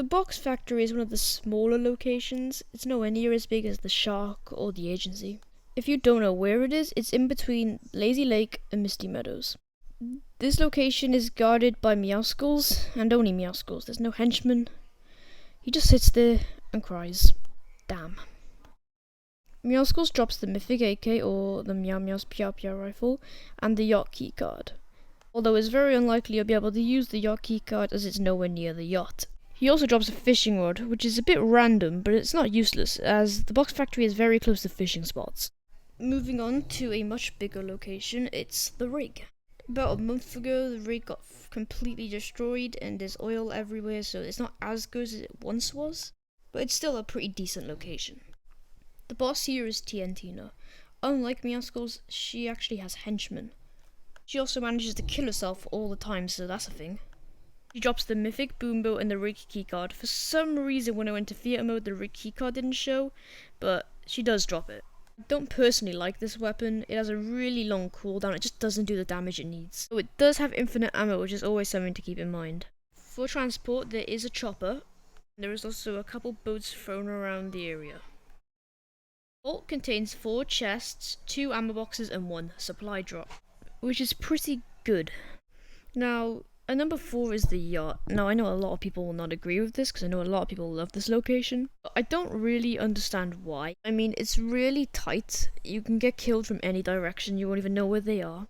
The box factory is one of the smaller locations. It's nowhere near as big as the Shark or the Agency. If you don't know where it is, it's in between Lazy Lake and Misty Meadows. This location is guarded by Meowskulls, and only Meowskulls. There's no henchman. He just sits there and cries. Damn. Meowskulls drops the Mythic AK or the Meow Meow's Piao Piao rifle and the yacht keycard. Although it's very unlikely you'll be able to use the yacht keycard as it's nowhere near the yacht. He also drops a fishing rod, which is a bit random, but it's not useless, as the box factory is very close to fishing spots. Moving on to a much bigger location, it's the rig. About a month ago, the rig got completely destroyed and there's oil everywhere, so it's not as good as it once was, but it's still a pretty decent location. The boss here is Tientina. Unlike Meowskulls, she actually has henchmen. She also manages to kill herself all the time, so that's a thing. She drops the Mythic Boombo and the rig keycard. For some reason when I went to theatre mode the rig keycard didn't show, but she does drop it. I don't personally like this weapon. It has a really long cooldown, it just doesn't do the damage it needs. So it does have infinite ammo, which is always something to keep in mind. For transport there is a chopper, and there is also a couple boats thrown around the area. The vault contains 4 chests, 2 ammo boxes and 1 supply drop, which is pretty good. Now, number 4 is the yacht. Now, I know a lot of people will not agree with this because I know a lot of people love this location, but I don't really understand why. I mean, it's really tight. You can get killed from any direction. You won't even know where they are.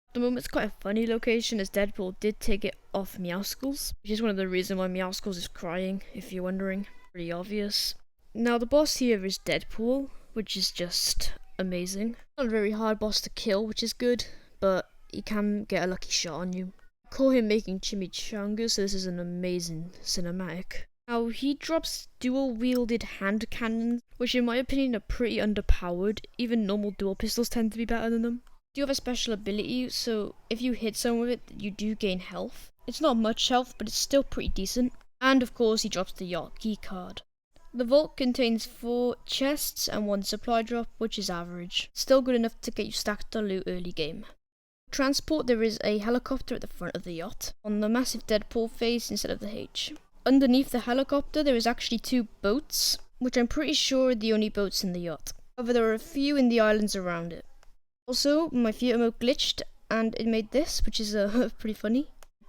At the moment, it's quite a funny location as Deadpool did take it off Meowskulls, which is one of the reasons why Meowskulls is crying, if you're wondering. Pretty obvious. Now, the boss here is Deadpool, which is just amazing. Not a very hard boss to kill, which is good, but he can get a lucky shot on you. Call him making chimichangas, so this is an amazing cinematic. Now, he drops dual-wielded hand cannons, which in my opinion are pretty underpowered. Even normal dual pistols tend to be better than them. You have a special ability, so if you hit someone with it, you do gain health. It's not much health, but it's still pretty decent. And of course, he drops the yacht key card. The vault contains 4 chests and 1 supply drop, which is average. Still good enough to get you stacked on loot early game. Transport, there is a helicopter at the front of the yacht, on the massive Deadpool face instead of the H. Underneath the helicopter there is actually 2 boats, which I'm pretty sure are the only boats in the yacht. However, there are a few in the islands around it. Also, my theatre mode glitched and it made this, which is pretty funny.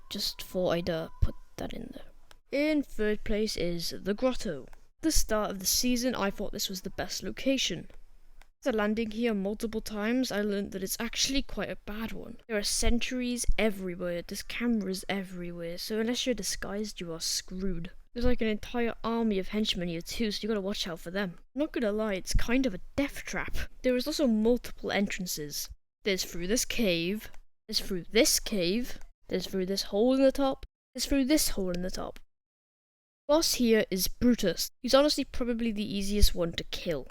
Just thought I'd put that in there. In third place is the grotto. At the start of the season I thought this was the best location. After landing here multiple times, I learned that it's actually quite a bad one. There are sentries everywhere, there's cameras everywhere, so unless you're disguised, you are screwed. There's like an entire army of henchmen here too, so you gotta watch out for them. I'm not gonna lie, it's kind of a death trap. There is also multiple entrances. There's through this cave, there's through this cave, there's through this hole in the top, there's through this hole in the top. The boss here is Brutus. He's honestly probably the easiest one to kill.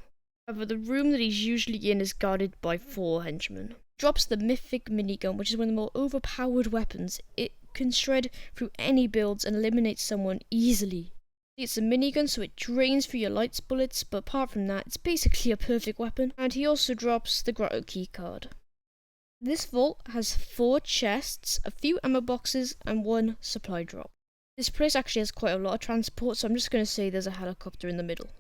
However, the room that he's usually in is guarded by 4 henchmen. Drops the Mythic minigun, which is one of the more overpowered weapons. It can shred through any builds and eliminate someone easily. It's a minigun, so it drains through your lights bullets, but apart from that, it's basically a perfect weapon. And he also drops the grotto keycard. This vault has 4 chests, a few ammo boxes, and 1 supply drop. This place actually has quite a lot of transport, so I'm just going to say there's a helicopter in the middle.